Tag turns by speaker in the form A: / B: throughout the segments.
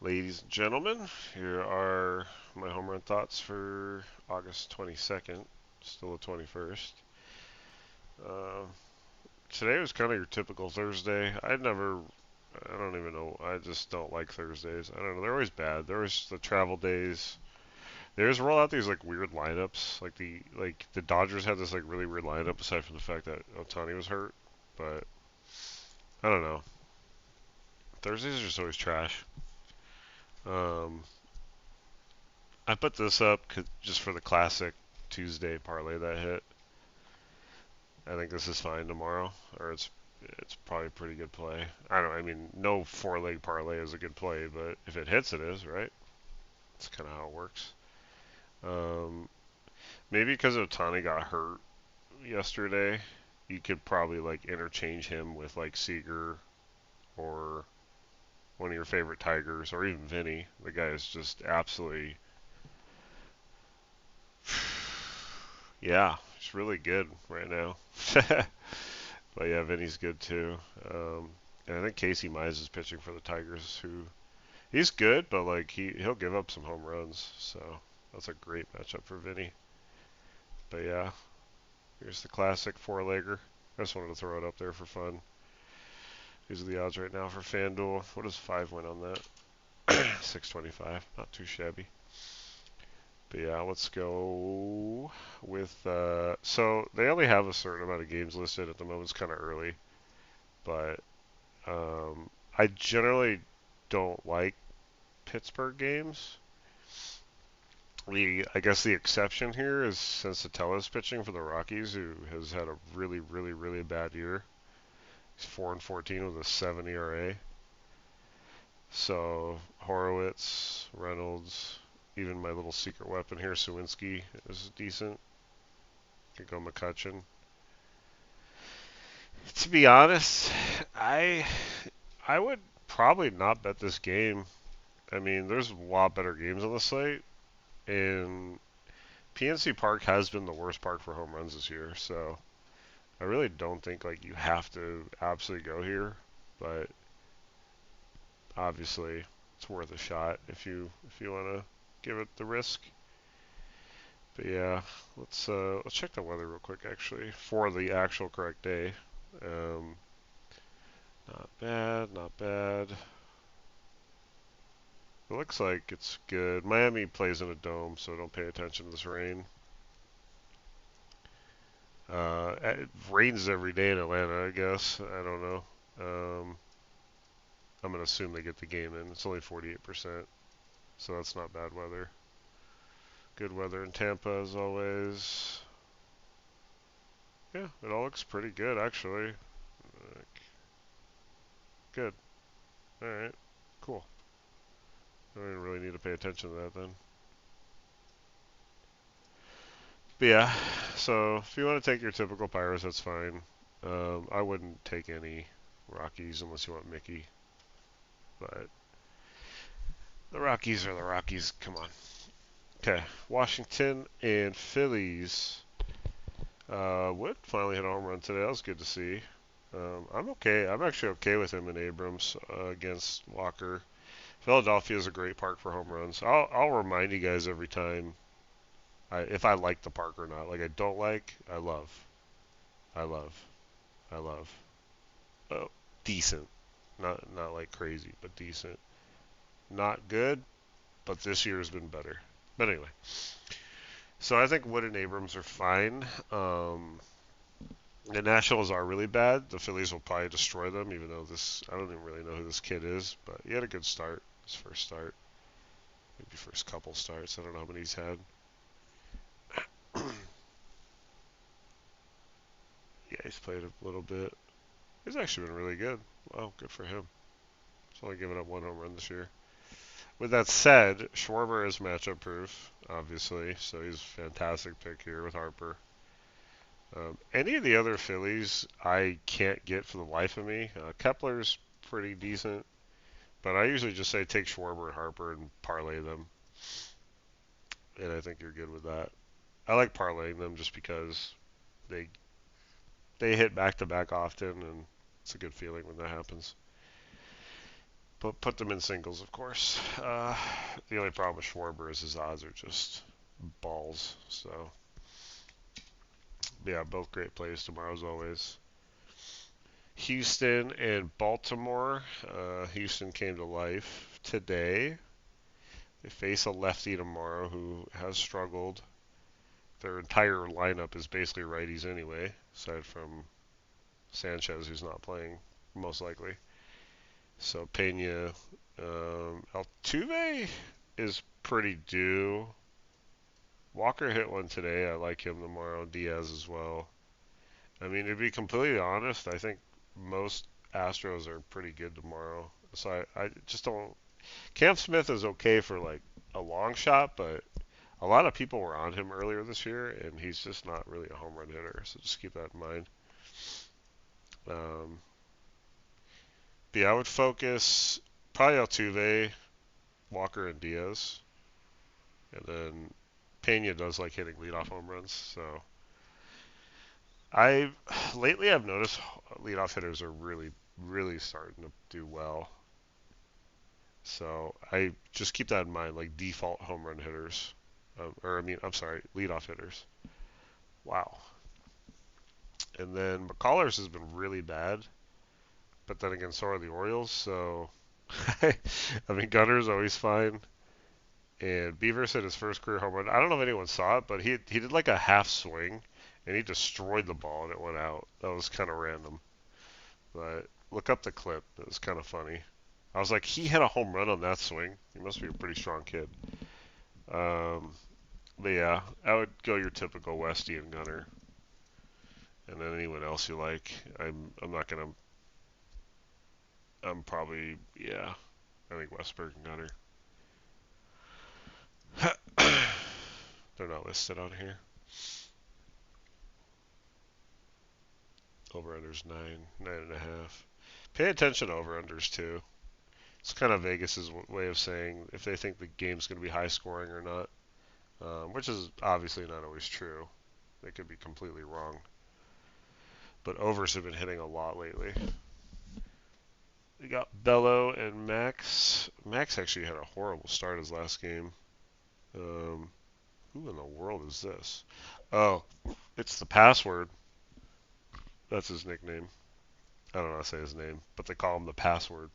A: Ladies and gentlemen, here are my home run thoughts for August 22nd, still the 21st. Uh, Today was kind of your typical Thursday. I don't even know, I just don't like Thursdays. I don't know, they're always bad. There was the travel days. They always roll out these like weird lineups. Like the Dodgers had this like really weird lineup aside from the fact that Ohtani was hurt. But I don't know. Thursdays are just always trash. Um, I put this up just for the classic Tuesday parlay that hit. I think this is fine tomorrow, or it's probably a pretty good play. I don't. I mean, no four-leg parlay is a good play, but if it hits, it is right. That's kind of how it works. Um, Maybe because Otani got hurt yesterday, you could probably like interchange him with like Seager or one of your favorite Tigers, or even Vinny. The guy is just absolutely, yeah, he's really good right now. But yeah, Vinny's good too. And I think Casey Mize is pitching for the Tigers, who he's good, but like he'll give up some home runs. So that's a great matchup for Vinny. But yeah, here's the classic four-legger. I just wanted to throw it up there for fun. These are the odds right now for FanDuel. What does 5 win on that? 625. Not too shabby. But yeah, let's go with. So they only have a certain amount of games listed at the moment. It's kind of early, but I generally don't like Pittsburgh games. I guess the exception here is Sensatella's pitching for the Rockies, who has had a really, really, really bad year. He's 4-14 with a 7 ERA. So Horowitz, Reynolds, even my little secret weapon here, Sawinski, is decent. Could go McCutcheon. To be honest, I I would probably not bet this game. I mean, there's a lot better games on the slate, and PNC Park has been the worst park for home runs this year. So I really don't think like you have to absolutely go here, but obviously it's worth a shot if you want to give it the risk. But yeah, let's check the weather real quick actually for the actual correct day. Um, Not bad, not bad. It looks like it's good. Miami plays in a dome, so don't pay attention to this rain. It rains every day in Atlanta, I guess. I don't know. Um, I'm gonna assume they get the game in. It's only 48%, so that's not bad weather. Good weather in Tampa as always. Yeah, it all looks pretty good actually. Good. All right. Cool. I don't really need to pay attention to that then. But yeah, so if you want to take your typical Pirates, that's fine. I wouldn't take any Rockies unless you want Mickey. But the Rockies are the Rockies. Come on. Okay, Washington and Phillies. Wood finally hit a home run today. That was good to see. I'm okay. I'm actually okay with him and Abrams against Walker. Philadelphia is a great park for home runs. I'll remind you guys every time if I like the park or not. Like I don't like, I love, I love, I love. Oh, decent. Not like crazy, but decent. Not good, but this year has been better. But anyway, so I think Wood and Abrams are fine. The Nationals are really bad. The Phillies will probably destroy them, even though this I don't even really know who this kid is, but he had a good start. His first start, maybe first couple starts. I don't know how many he's had. Yeah, he's played a little bit. He's actually been really good. Wow, good for him. He's only given up one home run this year. With that said, Schwarber is matchup proof, obviously, so he's a fantastic pick here with Harper. Any of the other Phillies, I can't get for the life of me. Kepler's pretty decent, but I usually just say take Schwarber and Harper and parlay them, and I think you're good with that. I like parlaying them just because they they hit back to back often, and it's a good feeling when that happens. Put them in singles, of course. The only problem with Schwarber is his odds are just balls. So yeah, both great plays tomorrow as always. Houston and Baltimore. Houston came to life today. They face a lefty tomorrow who has struggled. Their entire lineup is basically righties anyway, aside from Sanchez, who's not playing, most likely. So Pena, Altuve is pretty due. Walker hit one today. I like him tomorrow. Diaz as well. I mean, to be completely honest, I think most Astros are pretty good tomorrow. So I just don't. Cam Smith is okay for like a long shot, but a lot of people were on him earlier this year, and he's just not really a home run hitter. So just keep that in mind. Um, but yeah, I would focus probably Altuve, Walker, and Diaz, and then Pena does like hitting leadoff home runs. So I lately I've noticed leadoff hitters are really starting to do well. So I just keep that in mind, like default home run hitters, or I mean, I'm sorry, leadoff hitters. Wow. And then McCullers has been really bad, but then again, so are the Orioles. So I mean, Gunner's always fine. And Beavers hit his first career home run. I don't know if anyone saw it, but he did like a half swing, and he destroyed the ball, and it went out. That was kind of random. But look up the clip. It was kind of funny. I was like, he hit a home run on that swing. He must be a pretty strong kid. Um, but yeah, I would go your typical Westy and Gunner, and then anyone else you like. I'm not gonna. I'm probably yeah. I think Westberg and Gunner. They're not listed on here. Over unders 9.5. Pay attention to over unders too. It's kind of Vegas's way of saying if they think the game's going to be high scoring or not, which is obviously not always true. They could be completely wrong. But overs have been hitting a lot lately. We got Bello and Max. Max actually had a horrible start his last game. Um, who in the world is this? Oh, it's the password. That's his nickname. I don't know how to say his name, but they call him the password.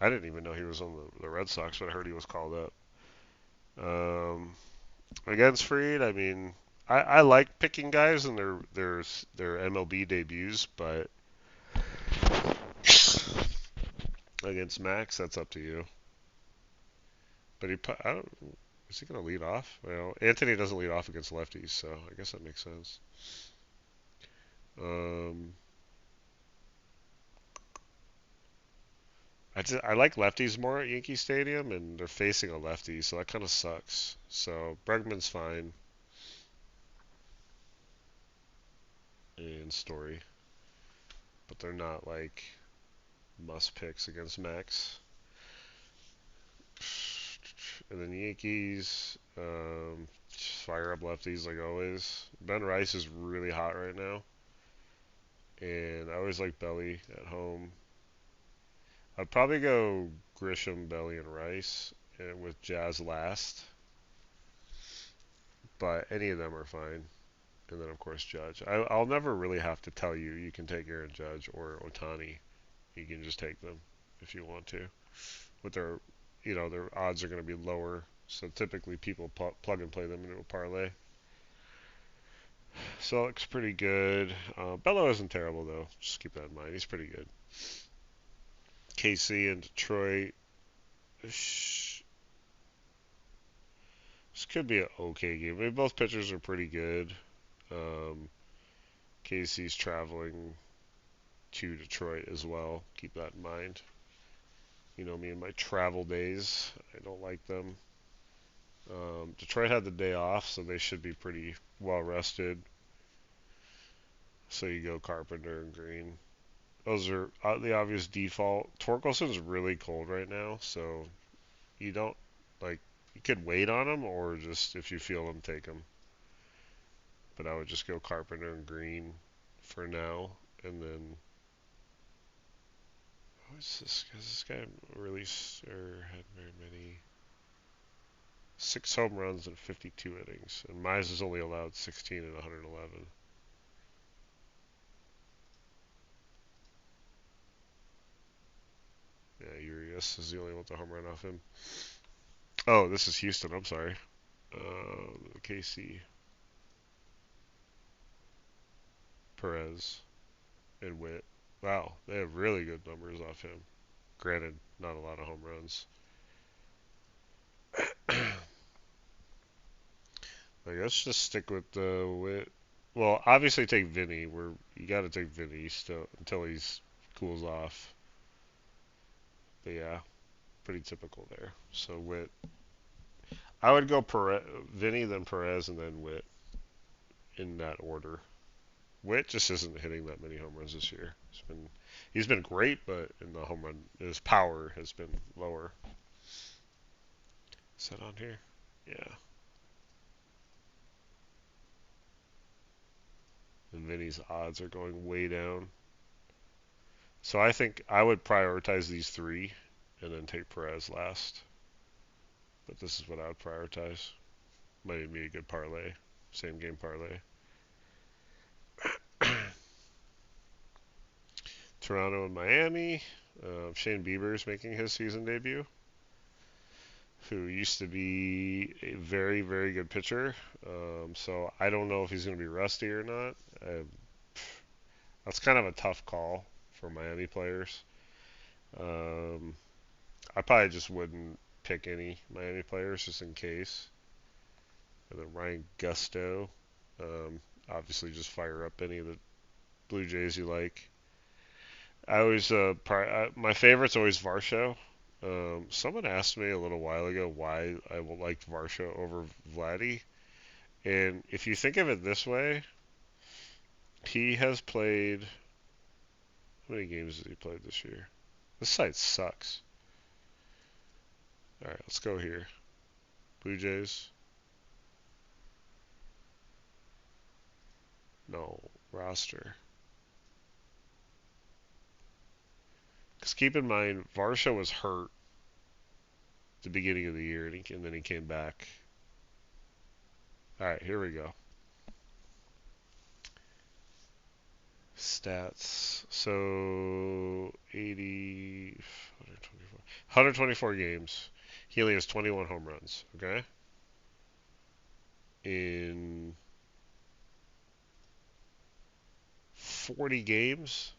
A: I didn't even know he was on the Red Sox, but I heard he was called up. Um, Against Freed, I mean, I like picking guys in their MLB debuts, but against Max, that's up to you. But I don't, is he going to lead off? Well, Anthony doesn't lead off against lefties, so I guess that makes sense. Um, I like lefties more at Yankee Stadium, and they're facing a lefty, so that kind of sucks. So Bregman's fine, and Story, but they're not like must picks against Max. And then Yankees, just fire up lefties like always. Ben Rice is really hot right now, and I always like Belly at home. I'd probably go Grisham, Belly, and Rice, and with Jazz last, but any of them are fine. And then of course Judge. I'll never really have to tell you you can take Aaron Judge or Otani. You can just take them if you want to. With their odds are going to be lower, so typically people plug and play them into a parlay. So it looks pretty good. Bello isn't terrible though. Just keep that in mind. He's pretty good. KC and Detroit. This could be an okay game. I mean, both pitchers are pretty good. Um, KC's traveling to Detroit as well. Keep that in mind. You know me and my travel days. I don't like them. Detroit had the day off, so they should be pretty well rested. So you go Carpenter and Green. Those are the obvious default. Torkelson's really cold right now, so you don't like you could wait on him or just if you feel him, take him. But I would just go Carpenter and Green for now, and then What's this? Has this guy released or had very many? 6 home runs in 52 innings, and Mize has only allowed 16 in 111. Yeah, Urias is the only one with a home run off him. Oh, this is Houston. I'm sorry. KC, Perez, and Witt. Wow, they have really good numbers off him. Granted, not a lot of home runs. I guess just stick with the Witt. Well, obviously take Vinny. You got to take Vinny still until he's cools off. But yeah, pretty typical there. So Witt, I would go Vinny, then Perez, and then Witt in that order. Witt just isn't hitting that many home runs this year. He's been great, but in the home run, his power has been lower. Is that on here? Yeah. And Vinny's odds are going way down. So I think I would prioritize these three and then take Perez last. But this is what I would prioritize. Might be a good parlay. Same game parlay. Toronto and Miami. Shane Bieber's making his season debut, who used to be a very, very good pitcher. So I don't know if he's going to be rusty or not. That's kind of a tough call for Miami players. Um, I probably just wouldn't pick any Miami players just in case. And then Ryan Gusto. Obviously, just fire up any of the Blue Jays you like. I always my favorite's always Varsho. Someone asked me a little while ago why I liked Varsho over Vladdy, and if you think of it this way, he has played. How many games has he played this year? This site sucks. All right, let's go here. Blue Jays. No roster. Because keep in mind, Varsho was hurt at the beginning of the year, and then he came back. All right, here we go. Stats. So 80, 124 games. He only has 21 home runs. Okay. In 40 games,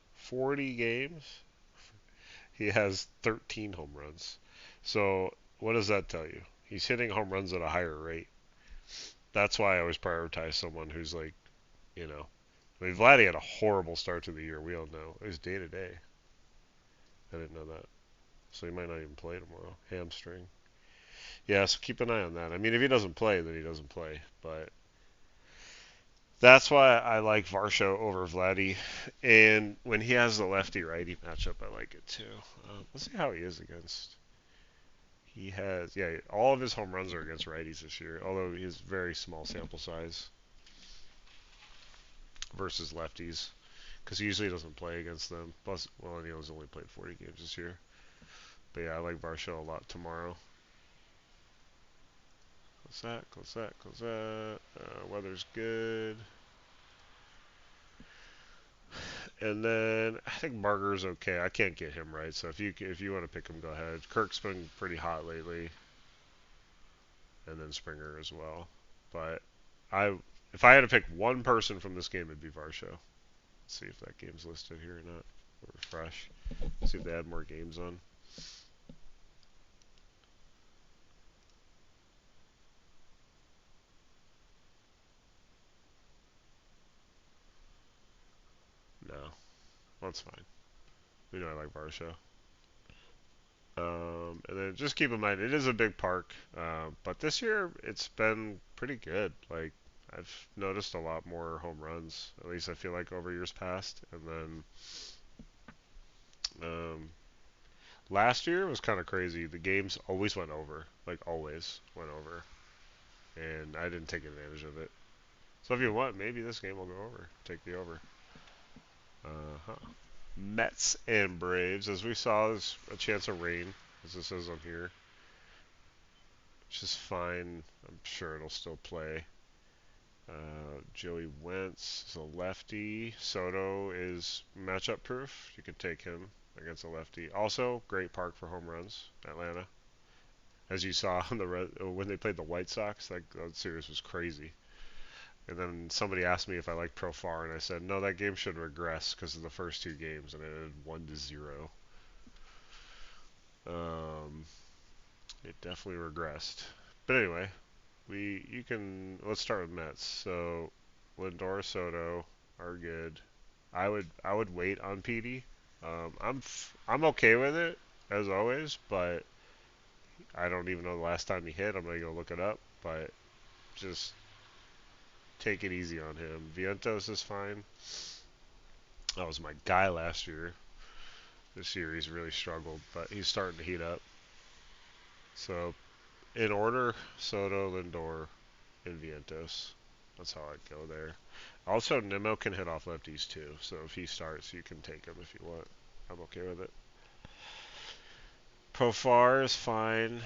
A: he has 13 home runs. So what does that tell you? He's hitting home runs at a higher rate. That's why I always prioritize someone who's like, you know, I mean, Vladdy had a horrible start to the year. We all know. It was day to day. I didn't know that. So he might not even play tomorrow. Hamstring. Yeah, so keep an eye on that. I mean, if he doesn't play, then he doesn't play. But that's why I like Varsho over Vladdy. And when he has the lefty-righty matchup, I like it too. Let's see how he is against. He has, yeah, all of his home runs are against righties this year, although he has very small sample size versus lefties. Because he usually doesn't play against them. Plus, well, he's only played 40 games this year. But yeah, I like Varsho a lot tomorrow. Close that, close that, close that. Weather's good. And then I think Marger's okay. I can't get him right, so if you want to pick him, go ahead. Kirk's been pretty hot lately, and then Springer as well. But I if I had to pick one person from this game, it'd be Varsho. Let's see if that game's listed here or not. Refresh. See if they had more games on. No, that's fine. We know I like Varsho. And then just keep in mind, it is a big park, but this year it's been pretty good. Like, I've noticed a lot more home runs, at least I feel like over years past. And then um, last year was kind of crazy. The games always went over, like always went over, and I didn't take advantage of it. So if you want, maybe this game will go over. Take the over. Uh huh. Mets and Braves. As we saw, there's a chance of rain, as it says on here, which is fine. I'm sure it'll still play. Joey Wentz is a lefty. Soto is matchup proof. You could take him against a lefty. Also, great park for home runs, Atlanta. As you saw on when they played the White Sox, that series was crazy. And then somebody asked me if I like Profar, and I said no, that game should regress because of the first two games, and it ended 1-0. Um, it definitely regressed. But anyway, let's start with Mets. So Lindor, Soto are good. I would wait on Petey. I'm okay with it as always, but I don't even know the last time he hit. I'm gonna go look it up, but just take it easy on him. Vientos is fine. That was my guy last year. This year he's really struggled, but he's starting to heat up. So in order, Soto, Lindor, and Vientos. That's how I'd go there. Also, Nimmo can hit off lefties too, so if he starts, you can take him if you want. I'm okay with it. Profar is fine.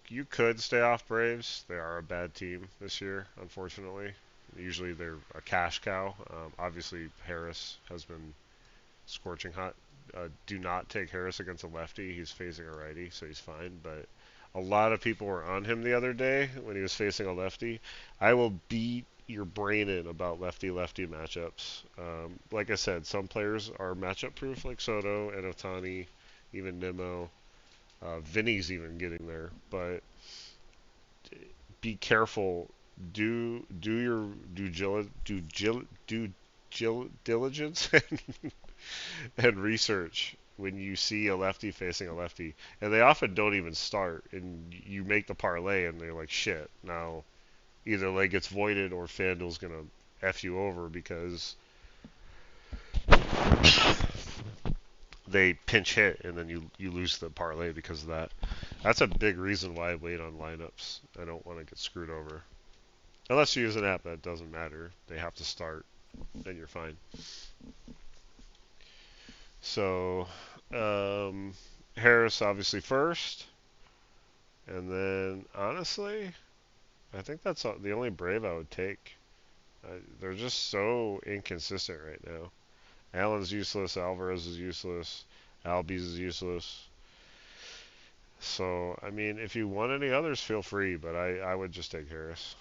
A: You could stay off Braves. They are a bad team this year, unfortunately. Usually they're a cash cow. Obviously, Harris has been scorching hot. Do not take Harris against a lefty. He's facing a righty, so he's fine. But a lot of people were on him the other day when he was facing a lefty. I will beat your brain in about lefty-lefty matchups. Like I said, some players are matchup proof, like Soto and Otani, even Nimmo. Vinny's even getting there, but be careful. Do your due diligence and research when you see a lefty facing a lefty, and they often don't even start, and you make the parlay, and they're like shit. Now either leg gets voided or FanDuel's gonna f you over because they pinch hit, and then you lose the parlay because of that. That's a big reason why I wait on lineups. I don't want to get screwed over. Unless you use an app, that doesn't matter. They have to start, then you're fine. So, Harris obviously first, and then honestly, I think that's the only Brave I would take. They're just so inconsistent right now. Allen's useless. Alvarez is useless. Albies is useless. So, I mean, if you want any others, feel free, but I would just take Harris.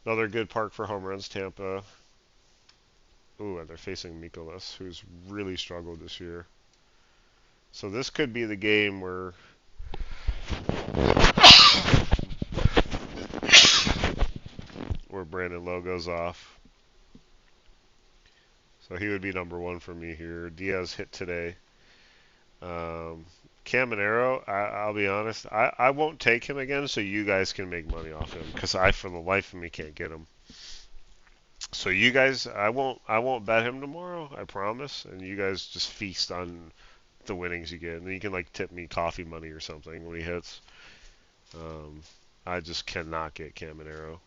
A: Another good park for home runs, Tampa. Ooh, and they're facing Mikolas, who's really struggled this year. So this could be the game where Brandon Lowe goes off. So he would be number one for me here. Diaz hit today. Um, Caminero, I'll be honest, I won't take him again so you guys can make money off him because I, for the life of me, can't get him. So you guys, I won't bet him tomorrow, I promise, and you guys just feast on the winnings you get, and then you can like tip me coffee money or something when he hits. Um, I just cannot get Caminero.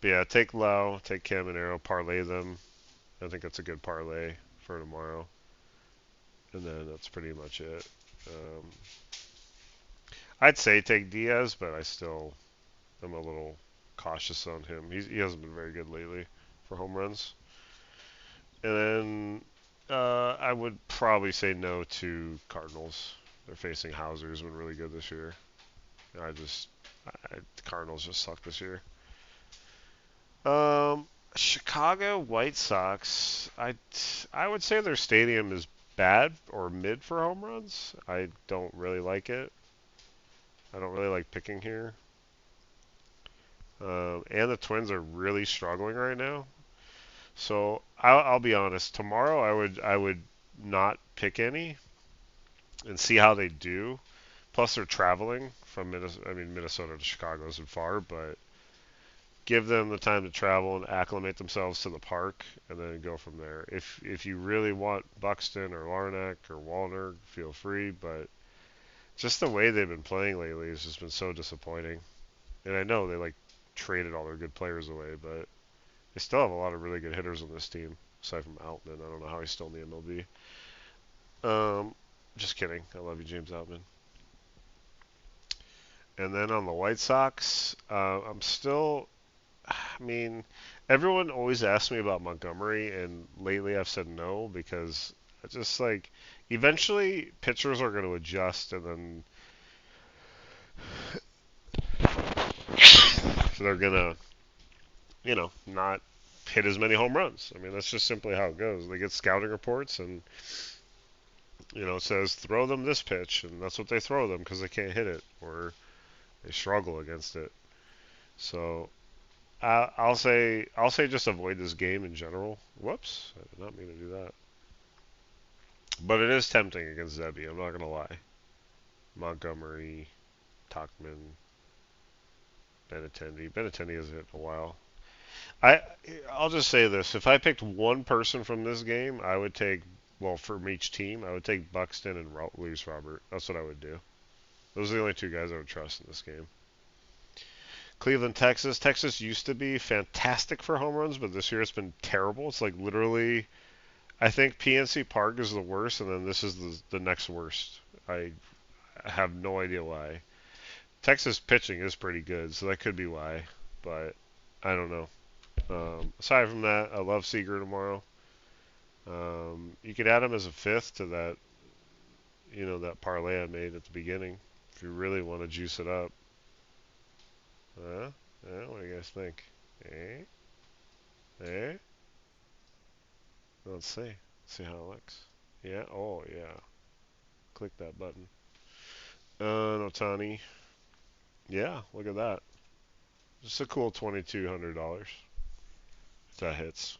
A: But yeah, take Lau, take Caminero, parlay them. I think that's a good parlay for tomorrow. And then that's pretty much it. Um, I'd say take Diaz, but I still am a little cautious on him. He hasn't been very good lately for home runs. And then I would probably say no to Cardinals. They're facing Hauser's been really good this year. The Cardinals just suck this year. Um, Chicago White Sox. I would say their stadium is bad or mid for home runs. I don't really like it. I don't really like picking here. And the Twins are really struggling right now. So I'll be honest. Tomorrow I would not pick any and see how they do. Plus they're traveling from Minnesota. I mean Minnesota to Chicago isn't far, but give them the time to travel and acclimate themselves to the park, and then go from there. If you really want Buxton or Larnack or Wallner, feel free. But just the way they've been playing lately has just been so disappointing. And I know they like traded all their good players away, but They still have a lot of really good hitters on this team, aside from Outman. I don't know how he's still in the MLB. Just kidding. I love you, James Outman. And then on the White Sox, I'm still. I mean, everyone always asks me about Montgomery, and lately I've said no because I just like eventually pitchers are going to adjust, and then they're going to, not hit as many home runs. I mean, that's just simply how it goes. They get scouting reports, and it says throw them this pitch, and that's what they throw them because they can't hit it or they struggle against it. So I'll say just avoid this game in general. Whoops, I did not mean to do that. But it is tempting against Zebby. I'm not gonna lie. Montgomery, Tuckman, Benintendi. Benintendi hasn't hit in a while. I I'll just say this: if I picked one person from this game, I would take from each team. I would take Buxton and Luis Robert. That's what I would do. Those are the only two guys I would trust in this game. Cleveland, Texas. Texas used to be fantastic for home runs, but this year it's been terrible. It's like literally, I think PNC Park is the worst, and then this is the next worst. I have no idea why. Texas pitching is pretty good, so that could be why, but I don't know. Aside from that, I love Seager tomorrow. You could add him as a fifth to that parlay I made at the beginning if you really want to juice it up. Huh? What do you guys think? Eh? Eh? Let's see. See how it looks. Yeah. Oh, yeah. Click that button. Otani. Yeah. Look at that. Just a cool $2,200 if that hits.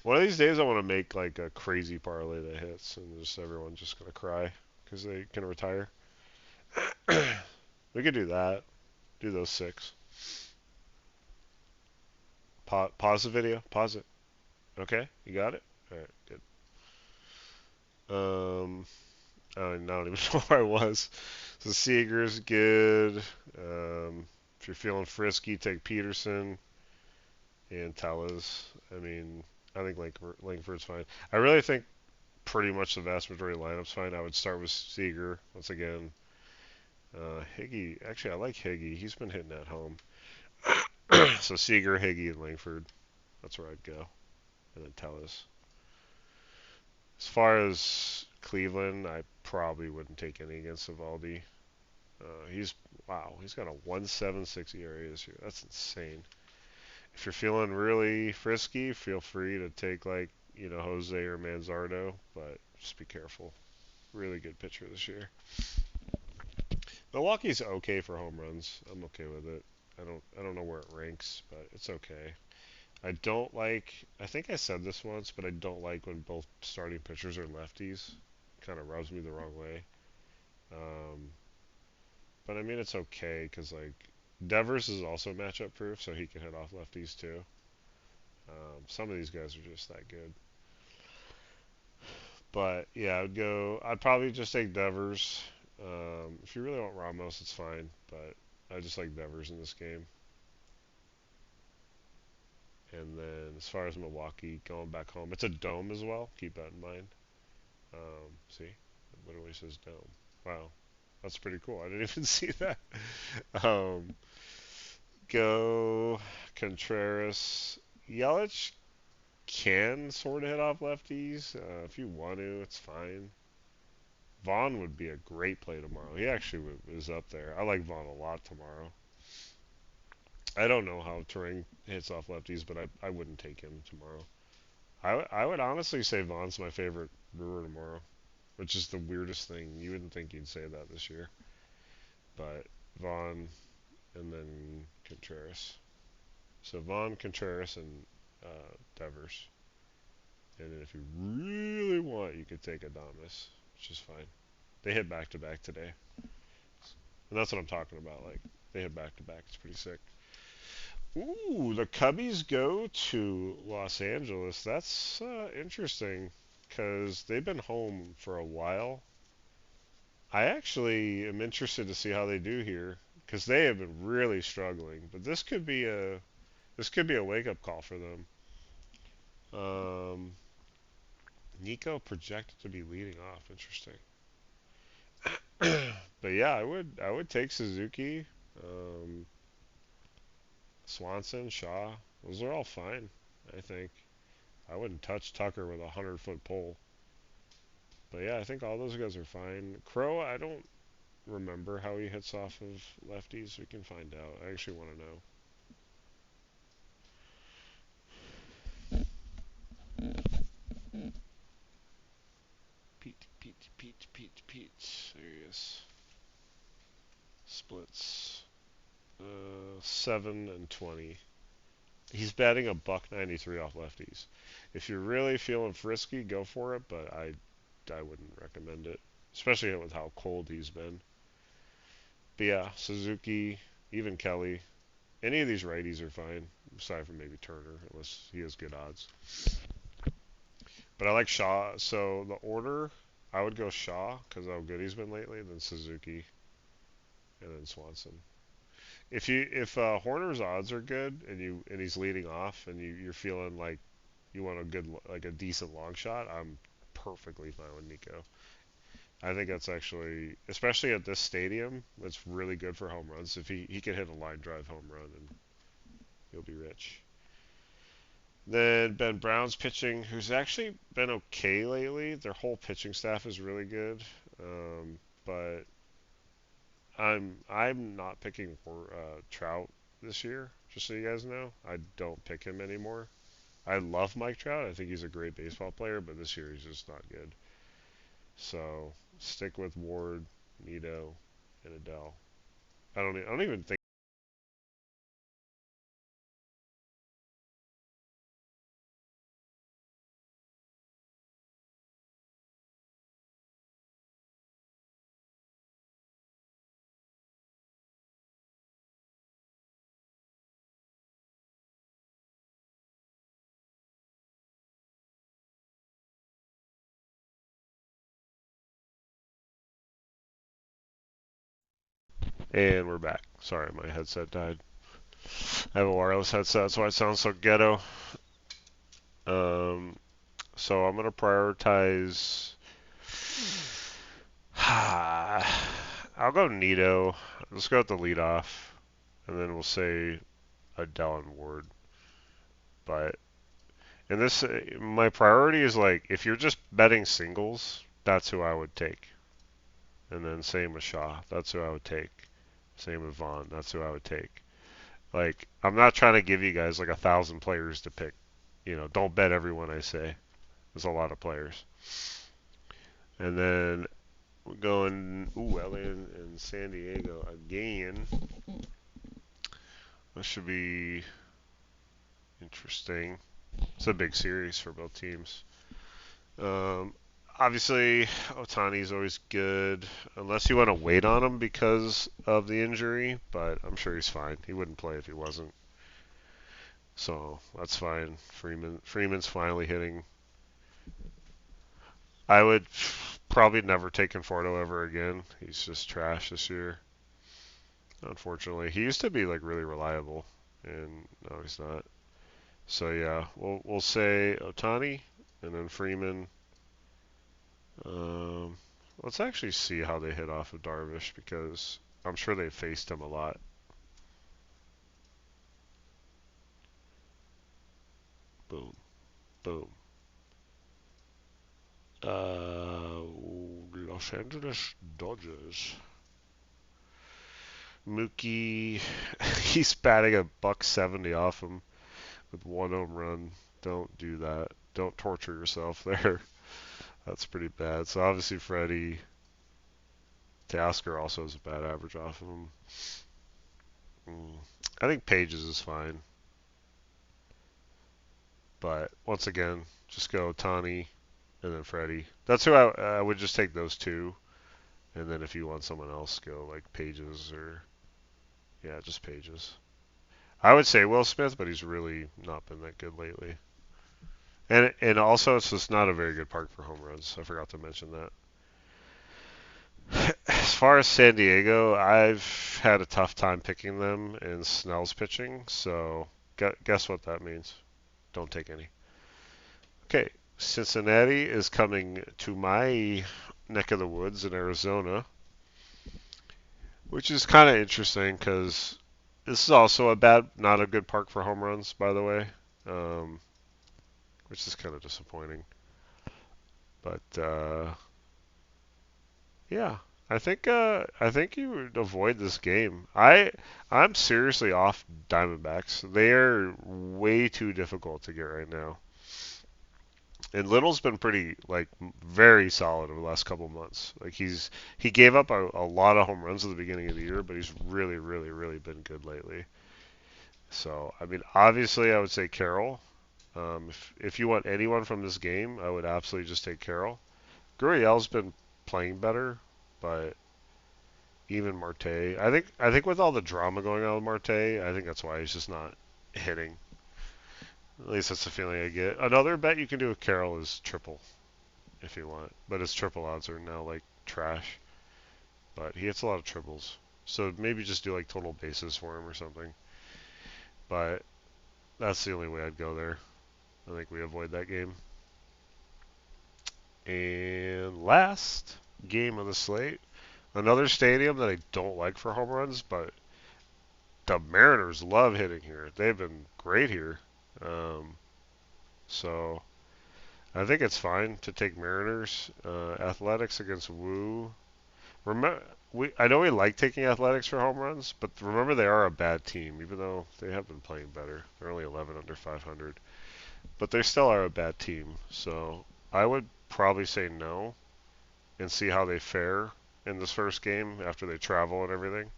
A: One of these days, I want to make like a crazy parlay that hits, and just everyone's just gonna cry because they can retire. We could do that. Do those six. Pause the video. Pause it. Okay, you got it. All right, good. I don't even know where I was. So Seager's good. If you're feeling frisky, take Peterson and Tellez. I mean, I think Langford's fine. I really think pretty much the vast majority of the lineup's fine. I would start with Seager once again. Higgy, actually, I like Higgy. He's been hitting at home. So Seager, Higgy, and Langford. That's where I'd go. And then Tellez. As far as Cleveland, I probably wouldn't take any against Evaldi. He's got a 1.76 ERA this year. That's insane. If you're feeling really frisky, feel free to take Jose or Manzardo, but just be careful. Really good pitcher this year. Milwaukee's okay for home runs. I'm okay with it. I don't know where it ranks, but it's okay. I don't like. I think I said this once, but I don't like when both starting pitchers are lefties. Kind of rubs me the wrong way. Um, but I mean, it's okay because Devers is also matchup proof, so he can hit off lefties too. Some of these guys are just that good. But yeah, I'd probably just take Devers. If you really want Ramos, it's fine. But I just like Devers in this game. And then as far as Milwaukee going back home, it's a dome as well. Keep that in mind. See, it literally says dome. Wow, that's pretty cool. I didn't even see that. Um, go Contreras. Yelich can sort of hit off lefties. If you want to, it's fine. Vaughn would be a great play tomorrow. He actually is up there. I like Vaughn a lot tomorrow. I don't know how Turing hits off lefties, but I wouldn't take him tomorrow. I would honestly say Vaughn's my favorite Brewer tomorrow, which is the weirdest thing. You wouldn't think you'd say that this year. But Vaughn and then Contreras. So Vaughn, Contreras, and Devers. And then if you really want, you could take Adames, which is fine. They hit back to back today. And that's what I'm talking about. Like, they hit back to back. It's pretty sick. Ooh, the Cubbies go to Los Angeles. That's interesting because they've been home for a while. I actually am interested to see how they do here because they have been really struggling. But this could be This could be a wake-up call for them. Um, Nico projected to be leading off. Interesting. But yeah, I would take Suzuki, um, Swanson, Shaw. Those are all fine. I think I wouldn't touch Tucker with a 100-foot pole. But yeah, I think all those guys are fine. Crow, I don't remember how he hits off of lefties. We can find out. I actually want to know. Pete. There he is. Splits. 7 and 20. He's batting a buck 93 off lefties. If you're really feeling frisky, go for it, but I wouldn't recommend it, especially with how cold he's been. But yeah, Suzuki, even Kelly, any of these righties are fine, aside from maybe Turner, unless he has good odds. But I like Shaw, so the order, I would go Shaw because how good he's been lately, then Suzuki, and then Swanson. If Horner's odds are good and he's leading off and you're feeling like you want a good like a decent long shot, I'm perfectly fine with Nico. I think that's actually, especially at this stadium, that's really good for home runs. If he could hit a line drive home run and he'll be rich. Then Ben Brown's pitching, who's actually been okay lately. Their whole pitching staff is really good, but I'm not picking for Trout this year. Just so you guys know, I don't pick him anymore. I love Mike Trout. I think he's a great baseball player, but this year he's just not good. So stick with Ward, Nito, and Adele. I don't even think. And we're back. Sorry, my headset died. I have a wireless headset, that's why it sounds so ghetto. Um, so I'm gonna prioritize. I'll go Nito. Let's go with the leadoff, and then we'll say Adele and Ward. But in this, my priority is like if you're just betting singles, that's who I would take. And then same with Shaw, that's who I would take. Same with Vaughn, that's who I would take. Like I'm not trying to give you guys like 1,000 players to pick. Don't bet everyone I say. There's a lot of players. And then we're going LA and San Diego again. This should be interesting. It's a big series for both teams. Um, Obviously, Otani's always good, unless you want to wait on him because of the injury. But I'm sure he's fine. He wouldn't play if he wasn't, so that's fine. Freeman's finally hitting. I would probably never take Conforto ever again. He's just trash this year, unfortunately. He used to be like really reliable, and no, he's not. So yeah, we'll say Otani, and then Freeman. Um, let's actually see how they hit off of Darvish because I'm sure they faced him a lot. Boom, boom. Los Angeles Dodgers. Mookie, he's batting a buck 70 off him with one home run. Don't do that. Don't torture yourself there. That's pretty bad. So obviously Freddie Tasker also has a bad average off of him. Mm. I think Pages is fine, but once again, just go Tani and then Freddie. That's who I would just take those two, and then if you want someone else, go like Pages or yeah, just Pages. I would say Will Smith, but he's really not been that good lately. And also it's just not a very good park for home runs. I forgot to mention that. As far as San Diego, I've had a tough time picking them in Snell's pitching, so Guess what that means? Don't take any. Okay, Cincinnati is coming to my neck of the woods in Arizona, which is kind of interesting because this is also not a good park for home runs, by the way, um, which is kind of disappointing. But yeah, I think you would avoid this game. I'm seriously off Diamondbacks. They are way too difficult to get right now. And Little's been pretty like very solid over the last couple of months. Like he gave up a lot of home runs at the beginning of the year, but he's really been good lately. So I mean, obviously I would say Carroll. If you want anyone from this game, I would absolutely just take Carroll. Gurriel's been playing better, but even Marte, I think with all the drama going on with Marte, I think that's why he's just not hitting. At least that's the feeling I get. Another bet you can do with Carroll is triple if you want, but his triple odds are now like trash. But he hits a lot of triples, so maybe just do like total bases for him or something. But that's the only way I'd go there. I think we avoid that game. And last game of the slate, another stadium that I don't like for home runs, but the Mariners love hitting here. They've been great here. Um, so I think it's fine to take Mariners. Athletics against Woo. Remember, I know we like taking Athletics for home runs, but remember they are a bad team, even though they have been playing better. They're only 11 under 500, but they still are a bad team. So I would probably say no and see how they fare in this first game after they travel and everything.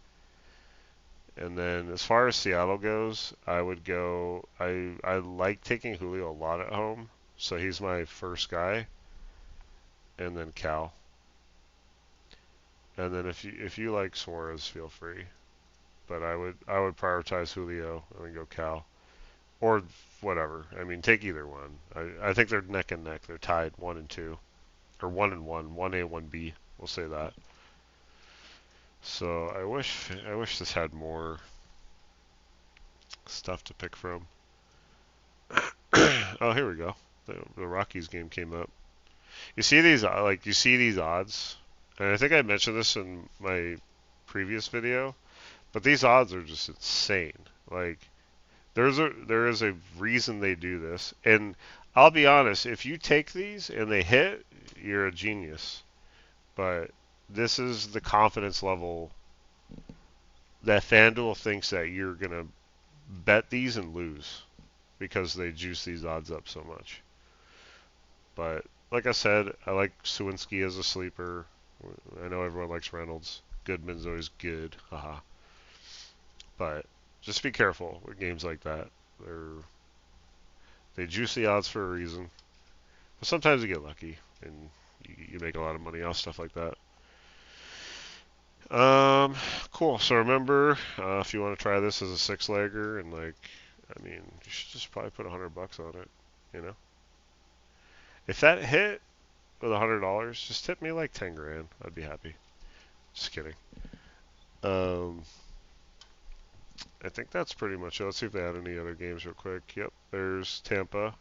A: And then as far as Seattle goes, I would go. I like taking Julio a lot at home, so he's my first guy, and then Cal. And then if you like Suarez, feel free. But I would prioritize Julio and then go Cal or whatever. I mean, take either one. I think they're neck and neck. They're tied 1 and 2 or 1 and 1, 1A, 1B. We'll say that. So I wish this had more stuff to pick from. Oh, here we go. The Rockies game came up. You see these you see these odds, and I think I mentioned this in my previous video, but these odds are just insane. Like there is a reason they do this, and I'll be honest, if you take these and they hit, you're a genius. But this is the confidence level that FanDuel thinks that you're gonna bet these and lose because they juice these odds up so much. But like I said, I like Sawinski as a sleeper. I know everyone likes Reynolds. Goodman's always good, haha. But just be careful with games like that. They juice the odds for a reason. But sometimes you get lucky and you make a lot of money off stuff like that. Um, cool. So remember, if you want to try this as a six legger, and like, I mean, you should just probably put $100 on it. You know, if that hit with $100, just tip me like 10 grand. I'd be happy. Just kidding. Um, I think that's pretty much it. Let's see if they had any other games real quick. Yep, there's Tampa.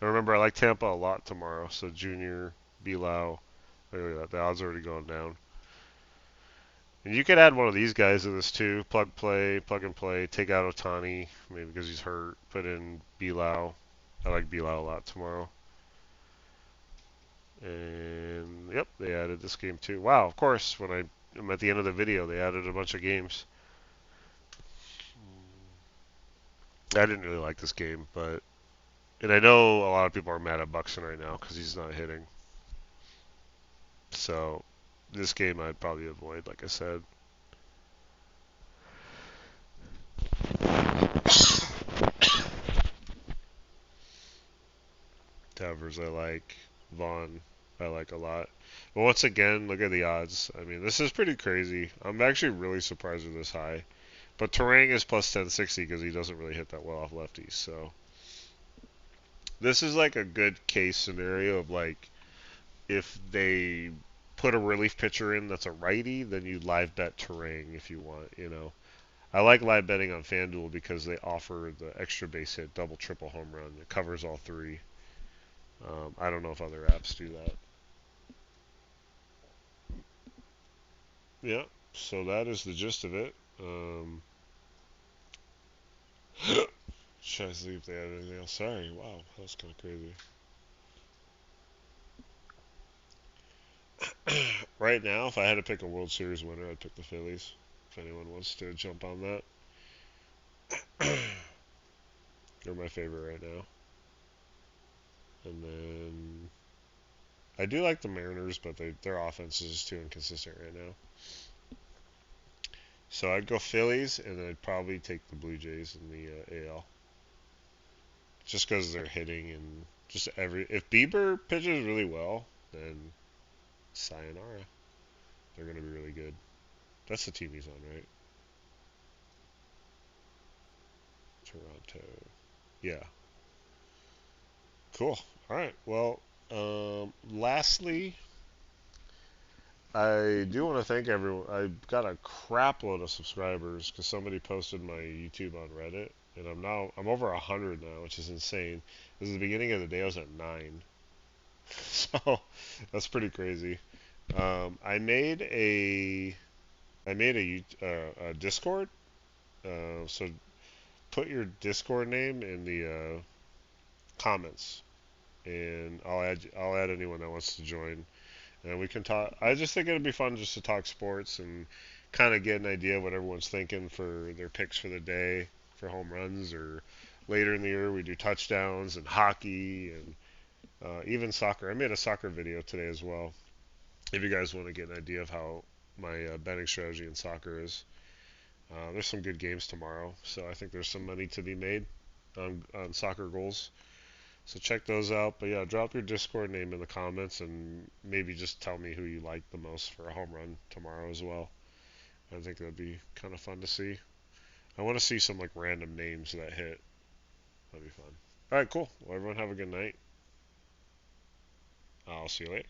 A: And remember, I like Tampa a lot tomorrow. So Junior, Bilao, look at that. The odds are already going down. And you could add one of these guys to this too. Plug and play. Take out Otani, maybe because he's hurt. Put in Bilao. I like Bilao a lot tomorrow. And yep, they added this game too. Wow, of course, when I'm at the end of the video, they added a bunch of games. I didn't really like this game, but and I know a lot of people are mad at Buxton right now because he's not hitting. So this game I'd probably avoid, like I said. Devers I like. Vaughn I like a lot. But once again, look at the odds. I mean, this is pretty crazy. I'm actually really surprised with this high. But Terang is plus 1060 because he doesn't really hit that well off lefties. So this is like a good case scenario of like if they put a relief pitcher in that's a righty, then you live bet Terang if you want. You know, I like live betting on FanDuel because they offer the extra base hit, double, triple home run. It covers all three. I don't know if other apps do that. Yeah, so that is the gist of it. Should I see if they have anything else? Sorry, wow, that's kind of crazy. Right now, if I had to pick a World Series winner, I'd pick the Phillies. If anyone wants to jump on that, they're my favorite right now. And then I do like the Mariners, but their offense is just too inconsistent right now. So I'd go Phillies, and then I'd probably take the Blue Jays in the AL, just because they're hitting and just every. If Bieber pitches really well, then sayonara. They're gonna be really good. That's the team he's on, right? Toronto. Yeah. Cool. All right. Well, lastly, I do want to thank everyone. I got a crap load of subscribers because somebody posted my YouTube on Reddit, and I'm over 100 now, which is insane. This is the beginning of the day. I was at 9, so that's pretty crazy. I made a Discord. So put your Discord name in the comments, and I'll add anyone that wants to join, and we can talk. I just think it'd be fun just to talk sports and kind of get an idea of what everyone's thinking for their picks for the day for home runs, or later in the year we do touchdowns and hockey and even soccer. I made a soccer video today as well. If you guys want to get an idea of how my betting strategy in soccer is, there's some good games tomorrow, so I think there's some money to be made on soccer goals. So check those out. But yeah, drop your Discord name in the comments and maybe just tell me who you like the most for a home run tomorrow as well. I think that'd be kind of fun to see. I want to see some like random names that hit. That'd be fun. All right, cool. Well, everyone have a good night. I'll see you later.